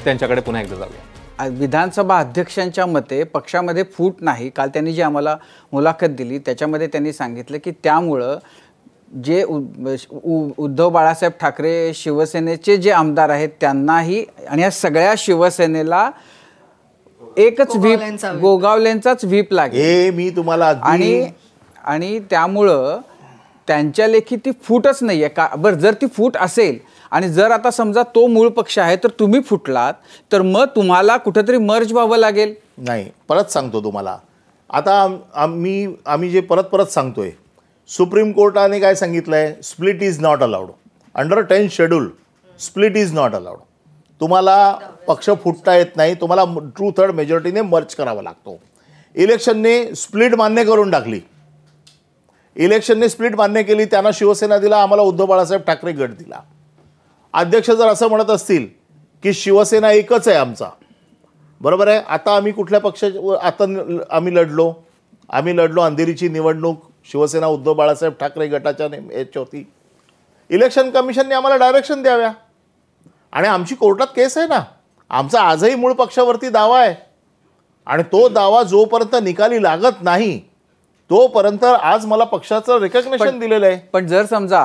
त्यांच्याकडे पुन्हा एकदा जाऊया. विधानसभा अध्यक्षांच्या मते पक्षामध्ये फूट नाही. काल त्यांनी जी आम्हाला मुलाखत दिली त्याच्यामध्ये त्यांनी सांगितलं की त्यामुळं जे उद्धव बाळासाहेब ठाकरे शिवसेनेचे जे आमदार आहेत त्यांनाही आणि या सगळ्या शिवसेनेला एकच व्हीप, गोगावलेंचाच व्हीप लागेल. हे मी तुम्हाला आणि त्यामुळं त्यांच्या लेखी ती फूटच नाहीये का. बरं, जर ती फूट असेल आणि जर आता समजा तो मूळ पक्ष आहे तर तुम्ही फुटलात तर मग तुम्हाला कुठेतरी मर्ज व्हावं लागेल. नाही, परत सांगतो तुम्हाला. आता आम्ही जे परत सांगतोय, सुप्रीम कोर्टाने काय सांगितलंय, split is not allowed. Under 10th schedule split is not allowed. तुम्हाला पक्ष फुटता येत नाही, तुम्हाला 2/3 मेजॉरिटीने मर्ज करावा लागतो. इलेक्शनने स्प्लिट मान्य करून टाकली. इलेक्शनने स्प्लिट मान्य केली, त्यांना शिवसेना दिला, आम्हाला उद्धव बाळासाहेब ठाकरे गट दिला. अध्यक्ष जर असं म्हणत असतील की शिवसेना एकच आहे आमचा, बरोबर आहे. आता आम्ही कुठल्या पक्षाच्या, आता आम्ही लढलो अंधेरीची निवडणूक, शिवसेना उद्धव बाळासाहेब ठाकरे गटाच्या याच्यावरती. इलेक्शन कमिशनने आम्हाला डायरेक्शन द्याव्या. आणि आमची कोर्टात केस आहे ना, आमचा आजही मूळ पक्षावरती दावा आहे. आणि तो दावा जोपर्यंत निकाली लागत नाही तोपर्यंत आज मला पक्षाचं रेकग्नेशन दिलेलं आहे. पण जर समजा